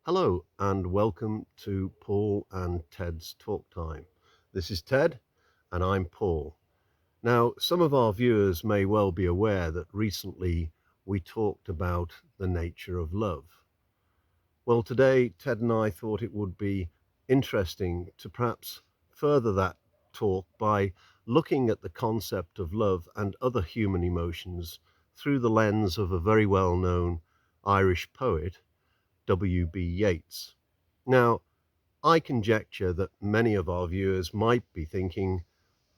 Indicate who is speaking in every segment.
Speaker 1: Hello and welcome to Paul and Ted's Talk Time. This is Ted and I'm Paul. Now, some of our viewers may well be aware that recently we talked about the nature of love. Well, today Ted and I thought it would be interesting to perhaps further that talk by looking at the concept of love and other human emotions through the lens of a very well-known Irish poet, W.B.Yeats. Now, I conjecture that many of our viewers might be thinking,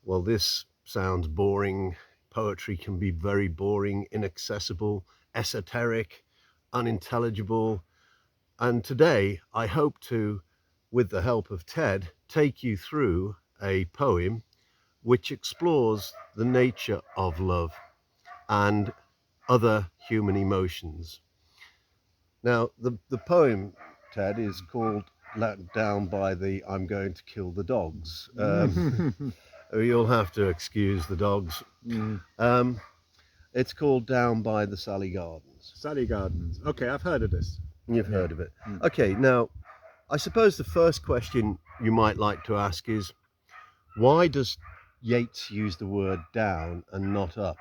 Speaker 1: well, this sounds boring. Poetry can be very boring, inaccessible, esoteric, unintelligible. And today I hope to, with the help of Ted, take you through a poem which explores the nature of love and other human emotions. Now, the poem, Ted, is called Let Down by the I'm Going to Kill the Dogs. You'll have to excuse the dogs. It's called Down by the Salley Gardens.
Speaker 2: Salley Gardens. Okay, I've heard of this.
Speaker 1: You've heard of it. Okay, now, I suppose the first question you might like to ask is, why does Yeats use the word down and not up?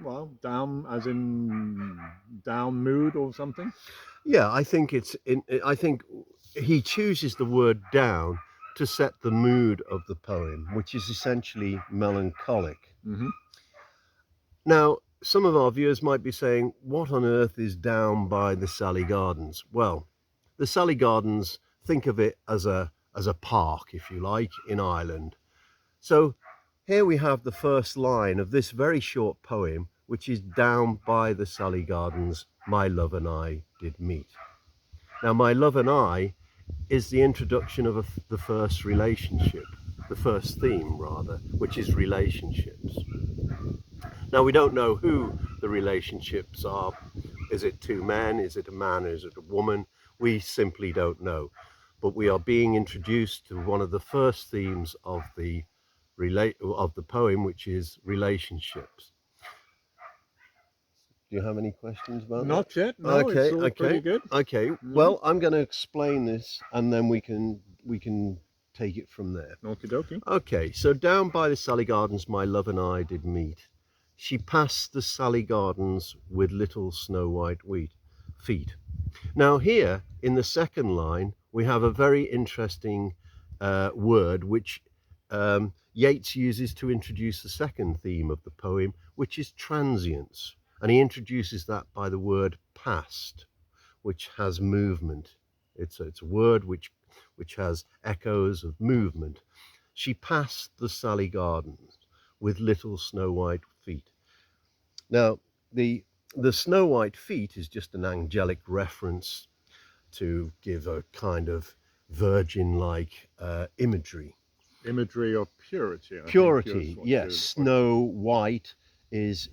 Speaker 2: Well, down as in down mood or something?
Speaker 1: Yeah, I think I think he chooses the word down to set the mood of the poem, which is essentially melancholic.
Speaker 2: Mm-hmm.
Speaker 1: Now, some of our viewers might be saying, what on earth is down by the Salley Gardens? Well, the Salley Gardens, think of it as a park, if you like, in Ireland. So here we have the first line of this very short poem, which is down by the Salley Gardens, my love and I did meet. Now, my love and I is the introduction of the first relationship, the first theme rather, which is relationships. Now, we don't know who the relationships are. Is it two men? Is it a man? Is it a woman? We simply don't know. But we are being introduced to one of the first themes of the poem, which is relationships. Do you have any questions about
Speaker 2: Not
Speaker 1: that?
Speaker 2: yet. No, it's all pretty good.
Speaker 1: Okay. Well, I'm going to explain this, and then we can take it from there.
Speaker 2: Okie dokie.
Speaker 1: Okay. So down by the Salley Gardens, my love and I did meet. She passed the Salley Gardens with little snow white feet. Now here in the second line, we have a very interesting word which Yeats uses to introduce the second theme of the poem, which is transience. And he introduces that by the word past, which has movement. It's a word which has echoes of movement. She passed the Salley Gardens with little snow white feet. Now, the snow white feet is just an angelic reference to give a kind of virgin-like imagery.
Speaker 2: Imagery of purity.
Speaker 1: Purity, yes. Snow white is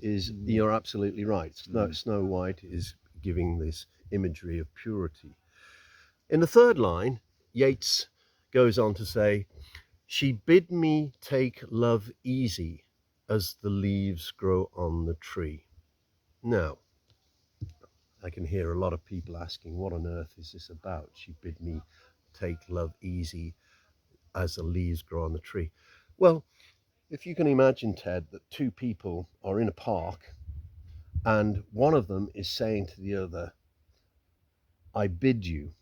Speaker 1: you're absolutely right. Snow white is giving this imagery of purity. In the third line, Yeats goes on to say, she bid me take love easy as the leaves grow on the tree. Now, I can hear a lot of people asking, what on earth is this about? She bid me take love easy as the leaves grow on the tree. Well, if you can imagine, Ted, that two people are in a park and one of them is saying to the other, I bid you.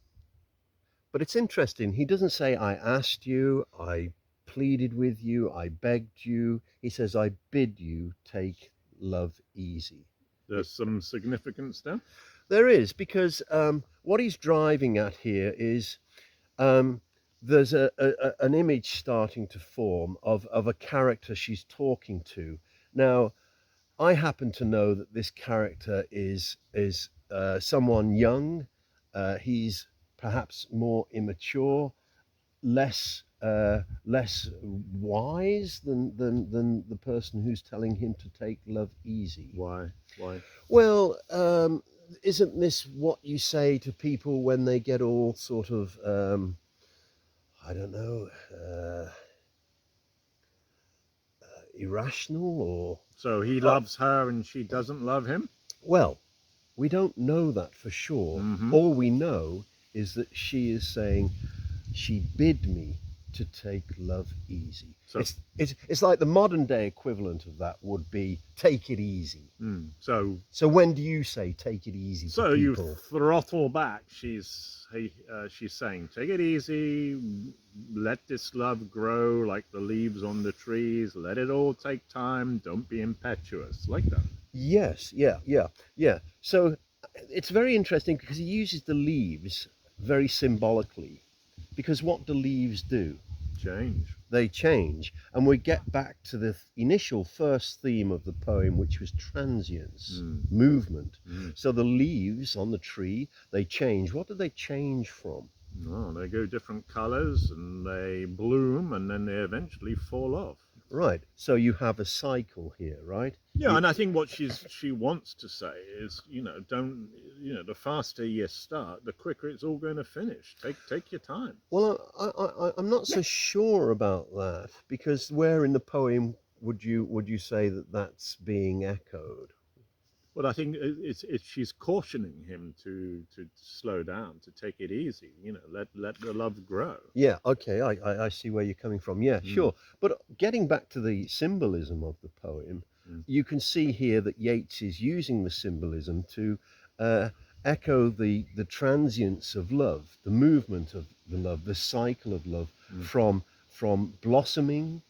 Speaker 1: But it's interesting, he doesn't say, I asked you, I pleaded with you, I begged you. He says, I bid you take love easy.
Speaker 2: There's some significance there.
Speaker 1: There is, because what he's driving at here is there's an image starting to form of a character she's talking to. Now, I happen to know that this character is someone young. He's perhaps more immature, less wise than the person who's telling him to take love easy.
Speaker 2: Why?
Speaker 1: Well, isn't this what you say to people when they get all sort of I don't know, irrational or...
Speaker 2: So he loves her and she doesn't love him?
Speaker 1: Well, We don't know that for sure.
Speaker 2: Mm-hmm.
Speaker 1: All we know is that she is saying, she bid me to take love easy.
Speaker 2: So,
Speaker 1: It's like the modern day equivalent of that would be take it easy.
Speaker 2: so
Speaker 1: So when do you say take it easy to
Speaker 2: So you
Speaker 1: people?
Speaker 2: throttle back. She's saying, take it easy, let this love grow like the leaves on the trees. Let it all take time. Don't be impetuous, like that.
Speaker 1: Yes, yeah. So it's very interesting because he uses the leaves very symbolically. Because what do leaves do?
Speaker 2: Change.
Speaker 1: They change. And we get back to the initial first theme of the poem, which was transience, movement. So the leaves on the tree, they change. What do they change from?
Speaker 2: Oh, they go different colors and they bloom and then they eventually fall off.
Speaker 1: Right. So you have a cycle here, right?
Speaker 2: Yeah, and I think what she wants to say is, don't, the faster you start, the quicker it's all going to finish. Take your time.
Speaker 1: Well, I'm not so sure about that because where in the poem would you say that that's being echoed?
Speaker 2: Well, I think it's she's cautioning him to slow down, to take it easy. Let the love grow.
Speaker 1: Yeah, okay, I see where you're coming from. Yeah, sure. But getting back to the symbolism of the poem, you can see here that Yeats is using the symbolism to echo the transience of love, the movement of the love, the cycle of love from blossoming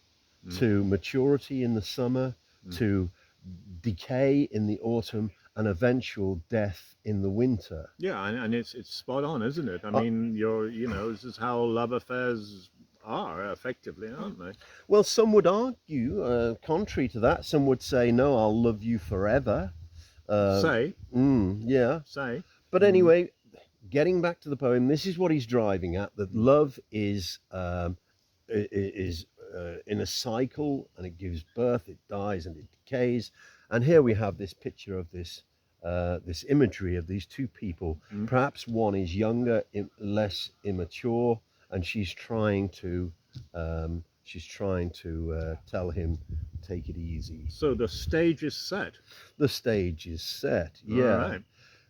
Speaker 1: to maturity in the summer to decay in the autumn and eventual death in the winter.
Speaker 2: Yeah, and it's spot on, isn't it? I
Speaker 1: Uh,
Speaker 2: mean, this is how love affairs are effectively, aren't they?
Speaker 1: Well, some would argue, contrary to that, some would say, no, I'll love you forever.
Speaker 2: Say,
Speaker 1: Yeah.
Speaker 2: say.
Speaker 1: But anyway, getting back to the poem, this is what he's driving at, that love is in a cycle and it gives birth, it dies and it decays. And here we have this picture of this imagery of these two people. Perhaps one is younger, less immature, and she's trying to tell him, take it easy.
Speaker 2: So the stage is set.
Speaker 1: The stage is set.
Speaker 2: All
Speaker 1: Yeah.
Speaker 2: right.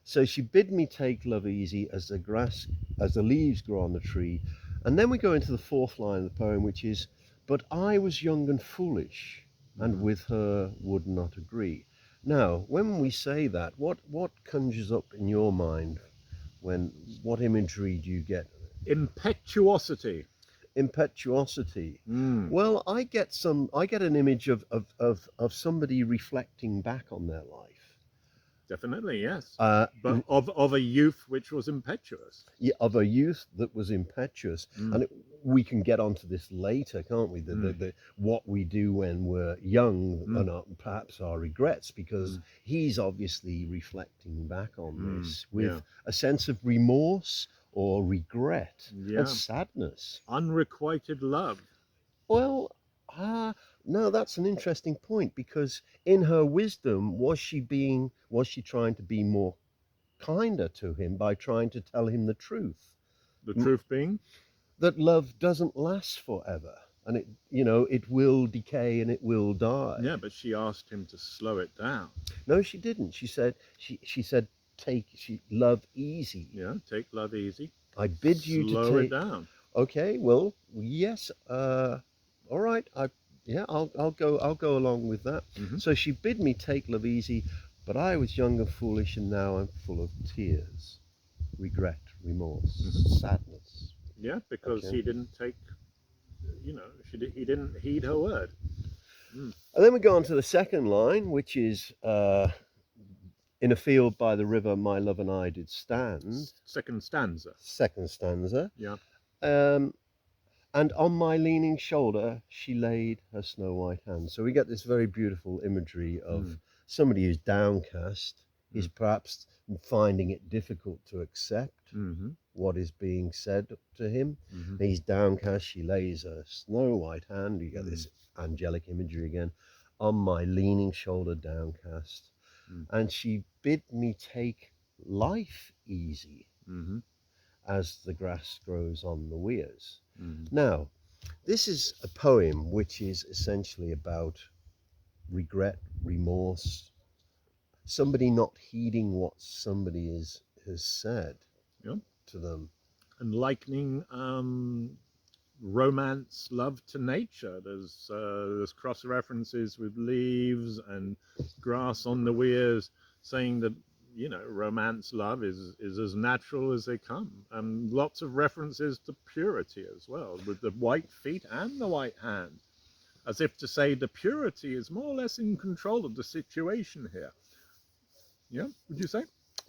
Speaker 1: So she bid me take love easy as the leaves grow on the tree. And then we go into the fourth line of the poem, which is, but I was young and foolish, and with her would not agree. Now, when we say that, what conjures up in your mind? What imagery do you get?
Speaker 2: Impetuosity.
Speaker 1: Impetuosity. Well, I get an image of somebody reflecting back on their life.
Speaker 2: Definitely, yes. But of a youth which was impetuous.
Speaker 1: Yeah, of a youth that was impetuous. And we can get onto this later, can't we? What we do when we're young and perhaps our regrets, because he's obviously reflecting back on this with a sense of remorse or regret and sadness.
Speaker 2: Unrequited love.
Speaker 1: Well, no, that's an interesting point because in her wisdom, was she trying to be more kinder to him by trying to tell him the truth?
Speaker 2: The truth being?
Speaker 1: That love doesn't last forever and it will decay and it will die.
Speaker 2: Yeah, but she asked him to slow it down.
Speaker 1: No, she didn't. She said, love easy.
Speaker 2: Yeah, take love easy.
Speaker 1: I bid you to
Speaker 2: slow it down.
Speaker 1: Okay, well, yes. All right. I'll go along with that. So she bid me take love easy, but I was young and foolish, and now I'm full of tears, regret, remorse, sadness.
Speaker 2: Yeah, because he didn't take, he didn't heed her word.
Speaker 1: And then we go on to the second line, which is in a field by the river, my love and I did stand.
Speaker 2: Second stanza.
Speaker 1: Second stanza.
Speaker 2: Yeah.
Speaker 1: And on my leaning shoulder, she laid her snow white hand. So we get this very beautiful imagery of somebody who's downcast. He's perhaps finding it difficult to accept what is being said to him. He's downcast. She lays her snow white hand. You get this angelic imagery again. On my leaning shoulder, downcast. And she bid me take life easy. As the grass grows on the weirs. Now, this is a poem which is essentially about regret, remorse, somebody not heeding what somebody has said
Speaker 2: Yeah.
Speaker 1: to them.
Speaker 2: And likening romance, love to nature. There's cross references with leaves and grass on the weirs, saying that romance, love is as natural as they come, and lots of references to purity as well, with the white feet and the white hand, as if to say the purity is more or less in control of the situation here. Yeah, would you say?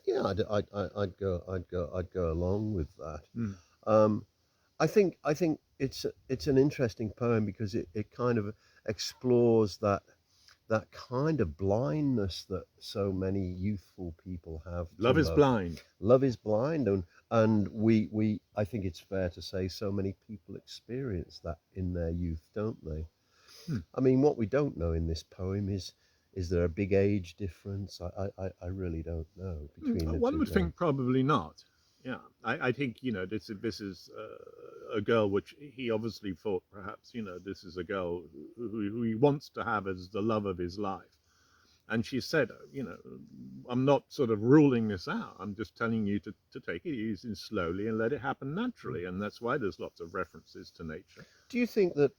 Speaker 1: Yeah, I'd go along with that.
Speaker 2: Mm.
Speaker 1: Um, I think it's an interesting poem because it kind of explores that kind of blindness that so many youthful people have to
Speaker 2: Love is
Speaker 1: love.
Speaker 2: blind.
Speaker 1: Love is blind, and we I think it's fair to say so many people experience that in their youth, don't they?
Speaker 2: Hmm.
Speaker 1: I mean, what we don't know in this poem is there a big age difference? I really don't know between the
Speaker 2: One
Speaker 1: two
Speaker 2: would
Speaker 1: guys.
Speaker 2: think probably not. Yeah, I think this is a girl which he obviously thought perhaps this is a girl who he wants to have as the love of his life. And she said, I'm not sort of ruling this out. I'm just telling you to take it easy, slowly, and let it happen naturally. And that's why there's lots of references to nature.
Speaker 1: Do you think that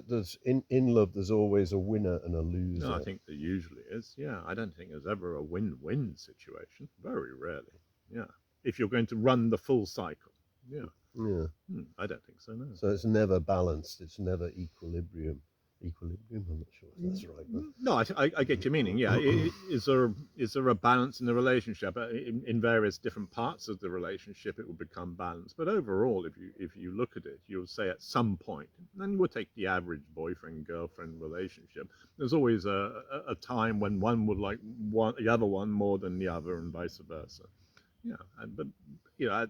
Speaker 1: there's in love there's always a winner and a
Speaker 2: No, I
Speaker 1: loser?
Speaker 2: think there usually is. Yeah, I don't think there's ever a win-win situation. Very rarely. Yeah, if you're going to run the full cycle. Yeah.
Speaker 1: Yeah.
Speaker 2: I don't think so. No.
Speaker 1: So it's never balanced. It's never equilibrium. Equilibrium. I'm not sure if that's right, but
Speaker 2: No, I get your meaning. Yeah, is there a balance in the relationship? In various different parts of the relationship, it will become balanced. But overall, if you look at it, you'll say at some point, and we'll take the average boyfriend girlfriend relationship. There's always a time when one would like the other one more than the other, and vice versa. Yeah, but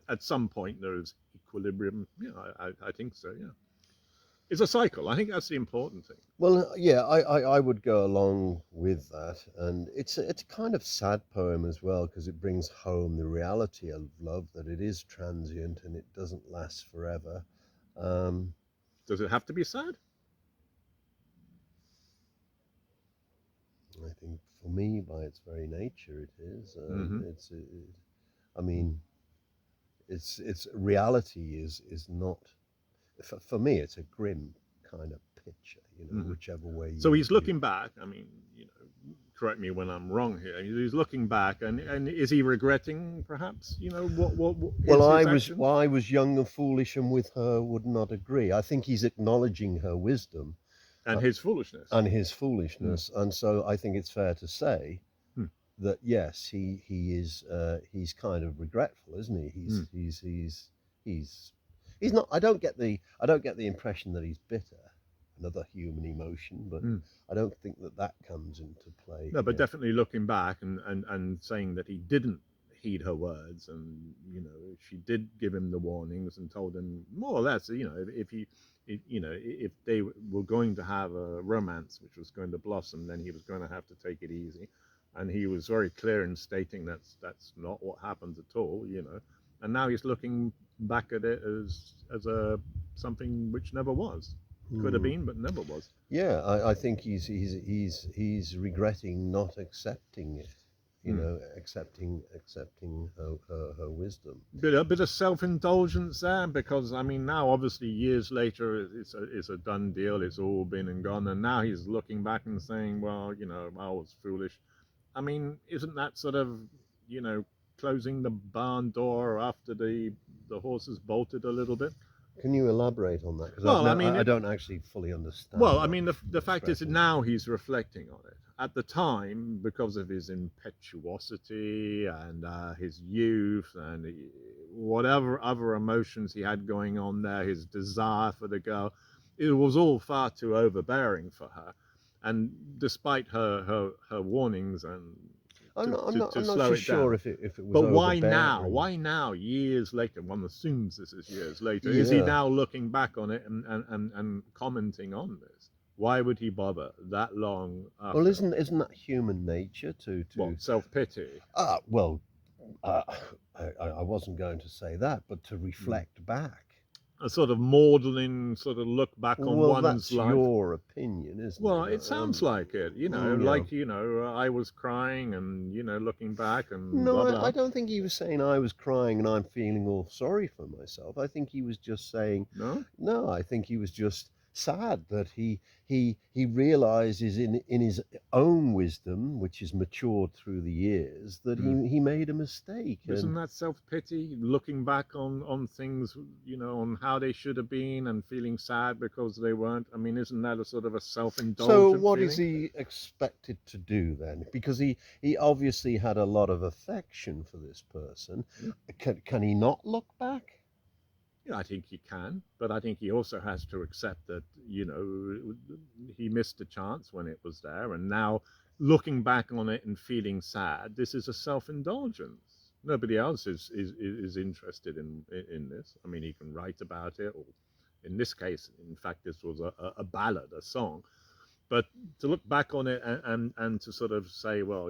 Speaker 2: at some point there is equilibrium. Yeah, I think so. Yeah, it's a cycle. I think that's the important thing.
Speaker 1: well, yeah, I would go along with that, and it's a kind of sad poem as well because it brings home the reality of love that it is transient and it doesn't last forever. Um,
Speaker 2: Does it have to be sad?
Speaker 1: I think for me, by its very nature, it is.
Speaker 2: Mm-hmm.
Speaker 1: I mean, it's reality is not for me. It's a grim kind of picture,
Speaker 2: Mm-hmm.
Speaker 1: whichever way
Speaker 2: So he's
Speaker 1: you.
Speaker 2: looking back. I mean, correct me when I'm wrong here. He's looking back, and is he regretting perhaps? What
Speaker 1: Well,
Speaker 2: his actions
Speaker 1: I was young and foolish, and with her would not agree. I think he's acknowledging her wisdom
Speaker 2: and
Speaker 1: uh,
Speaker 2: his foolishness.
Speaker 1: and his
Speaker 2: Mm.
Speaker 1: foolishness, and so I think it's fair to say
Speaker 2: Mm.
Speaker 1: that yes, he is he's kind of regretful, isn't he?
Speaker 2: Mm.
Speaker 1: He's not. I don't get the impression that he's bitter. Another human emotion, but
Speaker 2: Mm.
Speaker 1: I don't think that comes into play
Speaker 2: No, but
Speaker 1: here.
Speaker 2: definitely looking back and saying that he didn't heed her words, and she did give him the warnings and told him more or less, if he, if they were going to have a romance which was going to blossom, then he was going to have to take it easy, and he was very clear in stating that's not what happened at all, and now he's looking back at it as a something which never was, could have
Speaker 1: Hmm.
Speaker 2: been, but never was.
Speaker 1: Yeah, I think he's regretting not accepting it.
Speaker 2: Mm.
Speaker 1: Accepting her wisdom.
Speaker 2: Bit of self-indulgence there, because I mean now obviously years later it's a done deal, it's all been and gone, and now he's looking back and saying, well, I was foolish. I mean, isn't that sort of you know closing the barn door after the horses bolted a little bit?
Speaker 1: Can you elaborate on that? Because
Speaker 2: Well, I mean,
Speaker 1: I don't actually fully
Speaker 2: well,
Speaker 1: understand
Speaker 2: I
Speaker 1: that
Speaker 2: mean, the fact is that
Speaker 1: expression.
Speaker 2: now he's reflecting on it. At the time, because of his impetuosity and his youth and whatever other emotions he had going on there, his desire for the girl, it was all far too overbearing for her. And despite her warnings and to
Speaker 1: I'm not
Speaker 2: slow
Speaker 1: so
Speaker 2: it
Speaker 1: sure
Speaker 2: down,
Speaker 1: if it was
Speaker 2: but why now?
Speaker 1: overbearing.
Speaker 2: Why now, years later? One assumes this is years later. Is he
Speaker 1: Yeah.
Speaker 2: now looking back on it and commenting on this? Why would he bother that long
Speaker 1: Well,
Speaker 2: after?
Speaker 1: isn't that human nature
Speaker 2: What,
Speaker 1: to
Speaker 2: self pity?
Speaker 1: well, uh, I wasn't going to say that, but to
Speaker 2: Mm.
Speaker 1: reflect back.
Speaker 2: a sort of maudlin sort of look back on
Speaker 1: Well,
Speaker 2: one's
Speaker 1: that's
Speaker 2: life.
Speaker 1: your opinion, isn't
Speaker 2: Well,
Speaker 1: it?
Speaker 2: it sounds like it,
Speaker 1: Yeah.
Speaker 2: like, I was crying and, looking back and
Speaker 1: No,
Speaker 2: blah,
Speaker 1: I
Speaker 2: blah.
Speaker 1: don't think he was saying I was crying and I'm feeling all sorry for myself. I think he was just saying,
Speaker 2: No?
Speaker 1: no, I think he was just sad that he realizes in his own wisdom, which has matured through the years, that
Speaker 2: Mm.
Speaker 1: he made a mistake.
Speaker 2: Isn't
Speaker 1: And
Speaker 2: that self-pity, looking back on things, on how they should have been and feeling sad because they weren't? I mean, isn't that a sort of a
Speaker 1: so
Speaker 2: self-indulgent
Speaker 1: what is
Speaker 2: feeling?
Speaker 1: he expected to do then? Because he obviously had a lot of affection for this person.
Speaker 2: Yeah.
Speaker 1: Can he not look back?
Speaker 2: Yeah, I think he can, but I think he also has to accept that, he missed a chance when it was there, and now looking back on it and feeling sad, this is a self-indulgence. Nobody else is interested in this. I mean, he can write about it, or in this case, in fact, this was a ballad, a song. But to look back on it and to sort of say, well,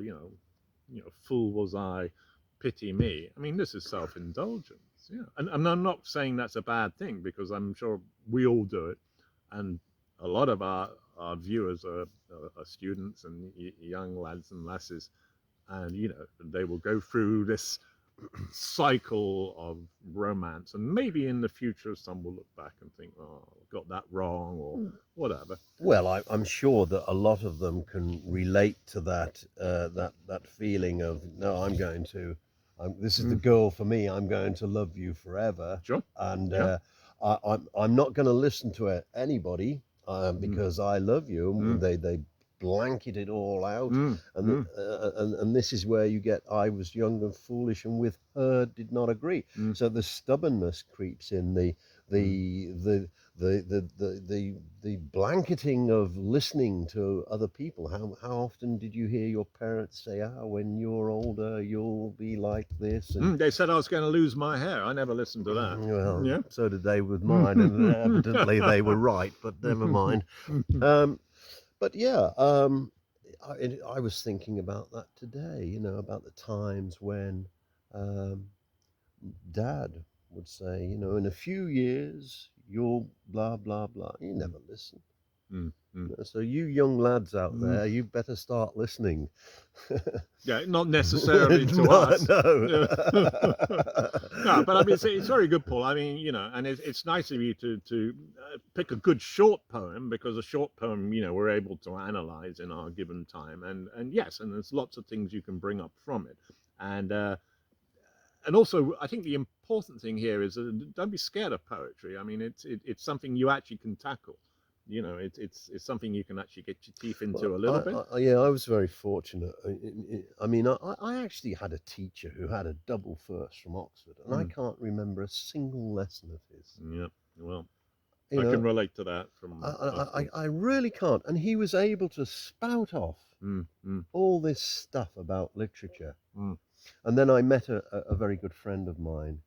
Speaker 2: fool was I, pity me. I mean, this is self-indulgence. Yeah, and I'm not saying that's a bad thing, because I'm sure we all do it, and a lot of our viewers are students and young lads and lasses, and they will go through this cycle of romance, and maybe in the future some will look back and think, oh, got that wrong, or whatever.
Speaker 1: Well, I'm sure that a lot of them can relate to that feeling of no, this is the
Speaker 2: Mm,
Speaker 1: girl for me. I'm going to love you forever,
Speaker 2: sure.
Speaker 1: and
Speaker 2: Yeah.
Speaker 1: I'm not going to listen to anybody
Speaker 2: Mm,
Speaker 1: because I love you.
Speaker 2: mm,
Speaker 1: And they blanket it all out,
Speaker 2: mm,
Speaker 1: and
Speaker 2: mm,
Speaker 1: and this is where you get I was young and foolish, and with her did not agree.
Speaker 2: mm,
Speaker 1: So the stubbornness creeps in,
Speaker 2: mm.
Speaker 1: the blanketing of listening to other people. How often did you hear your parents say, when you're older you'll be like this? And
Speaker 2: They said I was going to lose my hair. I never listened to that.
Speaker 1: well,
Speaker 2: Yeah.
Speaker 1: so did they with mine, and evidently they were right, but never mind. um, but yeah, I was thinking about that today, about the times when um, Dad would say, in a few years, you'll blah, blah, blah. You never listen.
Speaker 2: Mm, mm,
Speaker 1: So, you young lads out
Speaker 2: mm.
Speaker 1: there, you better start listening.
Speaker 2: Yeah, not necessarily to
Speaker 1: No,
Speaker 2: us.
Speaker 1: no.
Speaker 2: No, but I mean, it's very good, Paul. I mean, and it's nice of you to pick a good short poem, because a short poem, we're able to analyze in our given time, and yes, and there's lots of things you can bring up from it, and also I think the important thing here is don't be scared of poetry. I mean, it's something you actually can tackle. It's something you can actually get your teeth into a little bit.
Speaker 1: Yeah, I was very fortunate. I mean, I actually had a teacher who had a double first from Oxford, and I
Speaker 2: Mm,
Speaker 1: can't remember a single lesson of his.
Speaker 2: yeah, well,
Speaker 1: You
Speaker 2: I can
Speaker 1: know,
Speaker 2: relate to that from my school.
Speaker 1: I really can't. And he was able to spout off
Speaker 2: Mm, mm,
Speaker 1: all this stuff about literature.
Speaker 2: mm,
Speaker 1: And then I met a very good friend of mine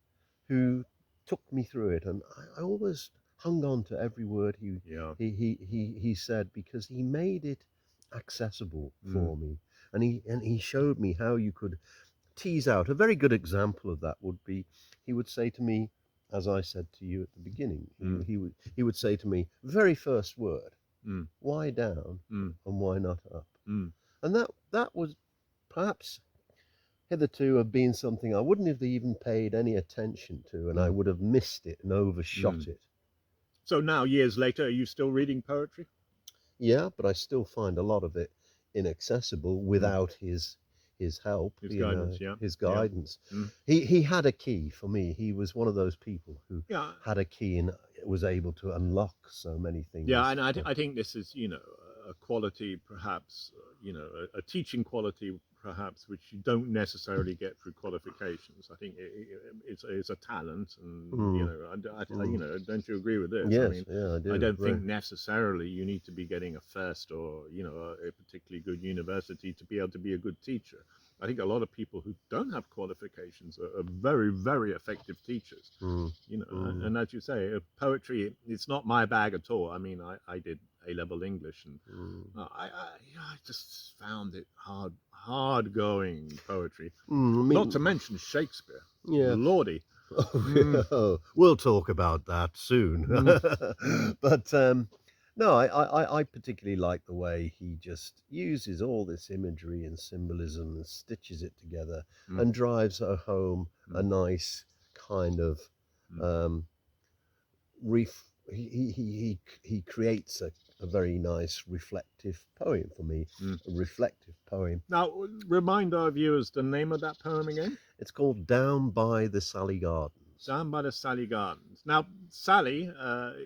Speaker 1: who took me through it, and I always hung on to every word
Speaker 2: yeah.
Speaker 1: he said, because he made it accessible
Speaker 2: Mm,
Speaker 1: for me, and he showed me how you could tease out. A very good example of that would be, he would say to me, as I said to you at the beginning,
Speaker 2: mm,
Speaker 1: he would say to me, very first word,
Speaker 2: mm,
Speaker 1: why down
Speaker 2: mm,
Speaker 1: and why not up?
Speaker 2: mm,
Speaker 1: And that was perhaps hitherto have been something I wouldn't have even paid any attention to, and I
Speaker 2: mm,
Speaker 1: would have missed it and overshot
Speaker 2: mm.
Speaker 1: it.
Speaker 2: So now, years later, are you still reading poetry?
Speaker 1: Yeah, but I still find a lot of it inaccessible
Speaker 2: Mm.
Speaker 1: without his help,
Speaker 2: His guidance, yeah,
Speaker 1: his
Speaker 2: yeah.
Speaker 1: guidance.
Speaker 2: Mm.
Speaker 1: He had a key for me. He was one of those people who
Speaker 2: Yeah,
Speaker 1: had a key and was able to unlock so many
Speaker 2: yeah,
Speaker 1: things.
Speaker 2: and I think this is, a quality, perhaps, a teaching quality, perhaps, which you don't necessarily get through qualifications. I think it's a talent, and
Speaker 1: Mm, mm.
Speaker 2: don't you agree with this? I
Speaker 1: Yes,
Speaker 2: mean,
Speaker 1: yeah, I
Speaker 2: I
Speaker 1: do.
Speaker 2: don't
Speaker 1: Very.
Speaker 2: think necessarily you need to be getting a first, or a particularly good university to be able to be a good teacher. I think a lot of people who don't have qualifications are very, very effective teachers.
Speaker 1: Mm, mm,
Speaker 2: And as you say, poetry, it's not my bag at all. I mean, I did A-level English, and
Speaker 1: mm.
Speaker 2: I just found it hard going poetry.
Speaker 1: I
Speaker 2: Not
Speaker 1: mean,
Speaker 2: to mention Shakespeare,
Speaker 1: yeah.
Speaker 2: Lordy. Mm,
Speaker 1: Oh, we'll talk about that soon.
Speaker 2: mm,
Speaker 1: But no, I particularly like the way he just uses all this imagery and symbolism and stitches it together
Speaker 2: mm,
Speaker 1: and drives home a
Speaker 2: mm,
Speaker 1: nice kind of
Speaker 2: mm,
Speaker 1: um, he creates a very nice reflective poem for me,
Speaker 2: mm.
Speaker 1: a reflective poem.
Speaker 2: Now, remind our viewers the name of that poem again.
Speaker 1: It's called Down by the Salley Gardens.
Speaker 2: Down by the Salley Gardens. Now, Salley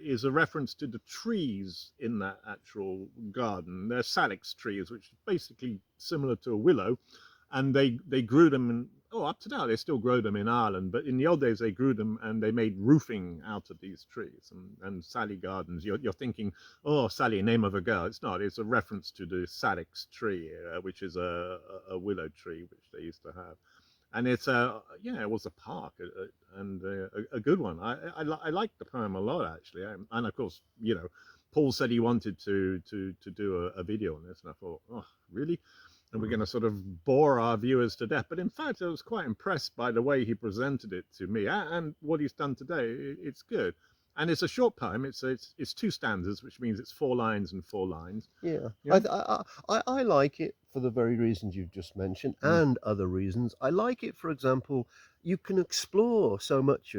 Speaker 2: is a reference to the trees in that actual garden. They're salix trees, which is basically similar to a willow, and they grew them in, oh, up to now they still grow them in Ireland, but in the old days they grew them and they made roofing out of these trees. And Salley Gardens, you're thinking, oh, Sally, name of a girl. It's not. It's a reference to the salix tree, which is a willow tree which they used to have. And it's yeah, it was a park, and a good one. I liked the poem a lot actually, and of course, you know, Paul said he wanted to do a video on this, and I thought, oh, really? And we're going to sort of bore our viewers to death. But in fact, I was quite impressed by the way he presented it to me and what he's done today. It's good. And it's a short poem. It's two stanzas, which means it's 4 lines and 4 lines.
Speaker 1: Yeah,
Speaker 2: Yeah.
Speaker 1: I like it for the very reasons you've just mentioned
Speaker 2: Mm,
Speaker 1: and other reasons. I like it, for example, you can explore so much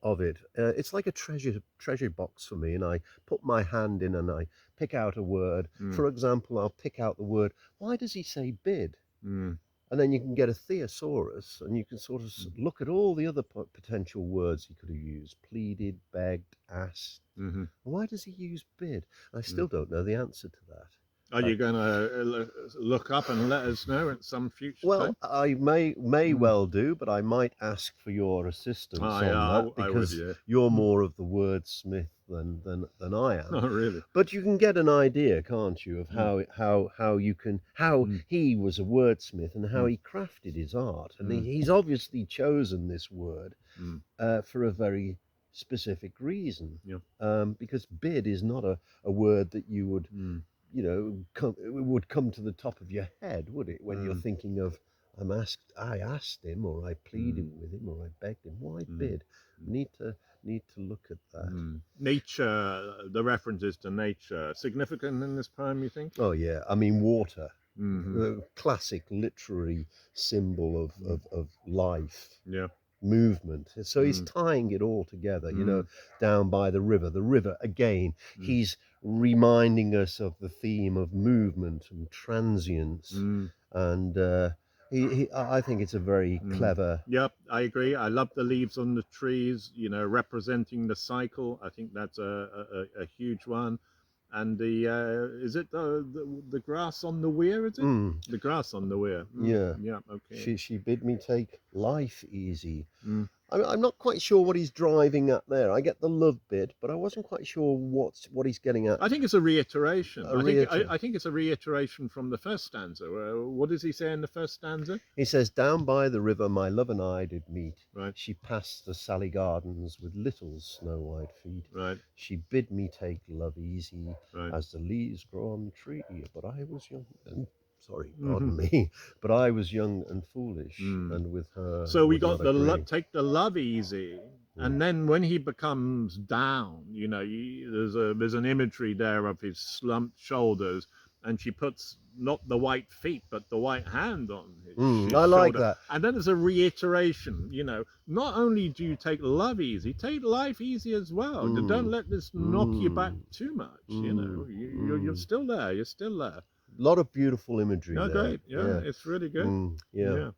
Speaker 1: of it. It's like a treasure box for me, and I put my hand in and I pick out a word.
Speaker 2: mm,
Speaker 1: For example, I'll pick out the word. Why does he say bid?
Speaker 2: mm,
Speaker 1: And then you can get a thesaurus, and you can sort of
Speaker 2: mm,
Speaker 1: look at all the other potential words he could have used: pleaded, begged, asked.
Speaker 2: mm-hmm,
Speaker 1: Why does he use bid? I
Speaker 2: mm.
Speaker 1: still don't know the answer to that.
Speaker 2: Are
Speaker 1: I,
Speaker 2: you going to look up and let us know at some future
Speaker 1: well,
Speaker 2: time?
Speaker 1: I may
Speaker 2: Mm.
Speaker 1: well do, but I might ask for your
Speaker 2: Oh,
Speaker 1: assistance
Speaker 2: yeah,
Speaker 1: on that
Speaker 2: I would,
Speaker 1: because
Speaker 2: yeah.
Speaker 1: you're
Speaker 2: Mm.
Speaker 1: more of the wordsmith than I am.
Speaker 2: Oh, really?
Speaker 1: But you can get an idea, can't you, of
Speaker 2: Mm,
Speaker 1: how
Speaker 2: mm,
Speaker 1: he was a wordsmith and how
Speaker 2: mm,
Speaker 1: he crafted his art, and
Speaker 2: mm,
Speaker 1: he's obviously chosen this word
Speaker 2: mm.
Speaker 1: for a very specific reason.
Speaker 2: Yeah.
Speaker 1: Because bid is not a word that you would
Speaker 2: Mm,
Speaker 1: it would come to the top of your head, would it, when you're
Speaker 2: mm,
Speaker 1: thinking of I asked him, or I
Speaker 2: mm,
Speaker 1: pleaded with him, or I begged him. Why
Speaker 2: mm,
Speaker 1: bid? Need to look at that.
Speaker 2: mm. Nature, the references to nature, significant in this poem, you think?
Speaker 1: Oh yeah, I mean water,
Speaker 2: Mm-hmm.
Speaker 1: the classic literary symbol
Speaker 2: Mm.
Speaker 1: of life,
Speaker 2: Yeah.
Speaker 1: movement. So he's
Speaker 2: Mm,
Speaker 1: tying it all together,
Speaker 2: mm,
Speaker 1: down by the river. The river again,
Speaker 2: mm,
Speaker 1: he's reminding us of the theme of movement and transience,
Speaker 2: mm,
Speaker 1: and I think it's a very
Speaker 2: mm.
Speaker 1: clever.
Speaker 2: Yep, I agree. I love the leaves on the trees, representing the cycle. I think that's a huge one. And the is it the grass on the weir? Is it
Speaker 1: Mm,
Speaker 2: the grass on the weir?
Speaker 1: yeah,
Speaker 2: Yeah. Okay.
Speaker 1: she bid me take life easy.
Speaker 2: Mm.
Speaker 1: I'm not quite sure what he's driving at there. I get the love bit, but I wasn't quite sure what he's getting at.
Speaker 2: I think it's a reiteration.
Speaker 1: A reiter.
Speaker 2: I think it's a reiteration from the first stanza. What does he say in the first stanza?
Speaker 1: He says, "Down by the river my love and I did meet.
Speaker 2: Right.
Speaker 1: She passed the Salley Gardens with little snow-white feet.
Speaker 2: Right.
Speaker 1: She bid me take love easy
Speaker 2: Right.
Speaker 1: as the leaves grow on the tree. But I was young and sorry,
Speaker 2: Mm-hmm.
Speaker 1: pardon me, but I was young and foolish,
Speaker 2: Mm.
Speaker 1: and with her
Speaker 2: So we
Speaker 1: would
Speaker 2: got
Speaker 1: not agree."
Speaker 2: take the love easy,
Speaker 1: Mm.
Speaker 2: and then when he becomes down, there's an imagery there of his slumped shoulders, and she puts not the white feet but the white hand on his
Speaker 1: I like
Speaker 2: shoulder,
Speaker 1: that.
Speaker 2: and then there's a reiteration. Not only do you take love easy, take life easy as well. Don't
Speaker 1: Mm,
Speaker 2: let this knock you back
Speaker 1: mm,
Speaker 2: too much.
Speaker 1: mm,
Speaker 2: You're
Speaker 1: mm.
Speaker 2: still there. You're still there.
Speaker 1: A lot of beautiful imagery
Speaker 2: No,
Speaker 1: there.
Speaker 2: great. Yeah,
Speaker 1: Yeah.
Speaker 2: it's really good.
Speaker 1: Yeah.
Speaker 2: Yeah.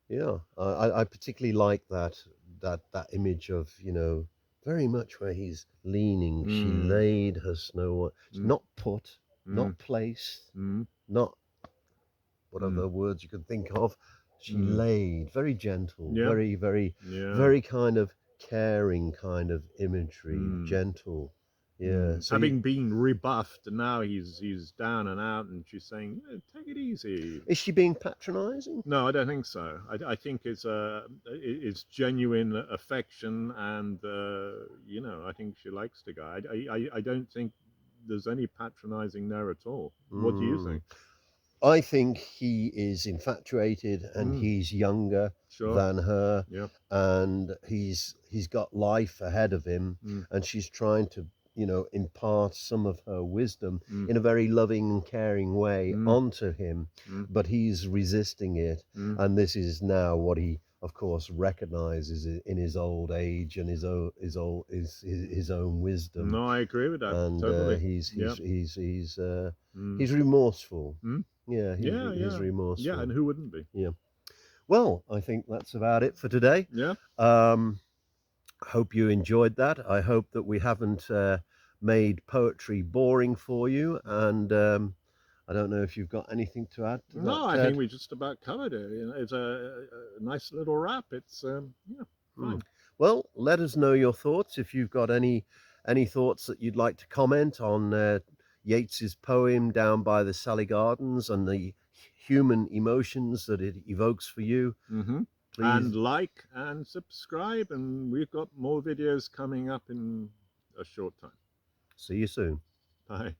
Speaker 1: Yeah, I particularly like that image of very much where he's leaning. She
Speaker 2: Mm,
Speaker 1: laid her snow,
Speaker 2: mm,
Speaker 1: not put,
Speaker 2: mm,
Speaker 1: not placed,
Speaker 2: mm,
Speaker 1: not what
Speaker 2: mm.
Speaker 1: other words you can think of. She
Speaker 2: Mm.
Speaker 1: laid, very gentle,
Speaker 2: Yeah, yeah.
Speaker 1: very kind of caring kind of imagery,
Speaker 2: Mm.
Speaker 1: gentle. Yeah.
Speaker 2: Mm.
Speaker 1: So
Speaker 2: Having been rebuffed, now he's down and out, and she's saying, "Yeah, take it easy."
Speaker 1: is she being patronizing?
Speaker 2: No, I don't think so. I think it's genuine affection, and I think she likes the guy. I don't think there's any patronizing there at all. What do you
Speaker 1: Mm.
Speaker 2: think?
Speaker 1: I think he is infatuated and
Speaker 2: Mm,
Speaker 1: he's younger
Speaker 2: sure.
Speaker 1: than her,
Speaker 2: Yep.
Speaker 1: and he's got life ahead of him,
Speaker 2: Mm,
Speaker 1: and she's trying to, you know, impart some of her wisdom
Speaker 2: mm,
Speaker 1: in a very loving and caring way
Speaker 2: mm,
Speaker 1: onto him,
Speaker 2: mm,
Speaker 1: but he's resisting it.
Speaker 2: mm.
Speaker 1: And this is now what he, of course, recognizes in his old age and his own wisdom,
Speaker 2: No, I agree with that
Speaker 1: and
Speaker 2: totally.
Speaker 1: he's
Speaker 2: Yep.
Speaker 1: he's he's he's uh,
Speaker 2: Mm,
Speaker 1: he's remorseful.
Speaker 2: mm.
Speaker 1: Yeah,
Speaker 2: Yeah,
Speaker 1: he's
Speaker 2: yeah. Yeah, and
Speaker 1: remorseful.
Speaker 2: who wouldn't be?
Speaker 1: Yeah. Well, I think that's about it for today.
Speaker 2: Yeah.
Speaker 1: Um, hope you enjoyed that. I hope that we haven't made poetry boring for you. And I don't know if you've got anything to add to
Speaker 2: No,
Speaker 1: that,
Speaker 2: I think
Speaker 1: Ted.
Speaker 2: we just about covered it. You know, it's a nice little wrap. It's yeah,
Speaker 1: Hmm.
Speaker 2: fine.
Speaker 1: Well, let us know your thoughts if you've got any thoughts that you'd like to comment on Yeats's poem Down by the Salley Gardens and the human emotions that it evokes for you.
Speaker 2: Mm-hmm. And
Speaker 1: Please
Speaker 2: like and subscribe, and we've got more videos coming up in a short time.
Speaker 1: see you soon.
Speaker 2: Bye.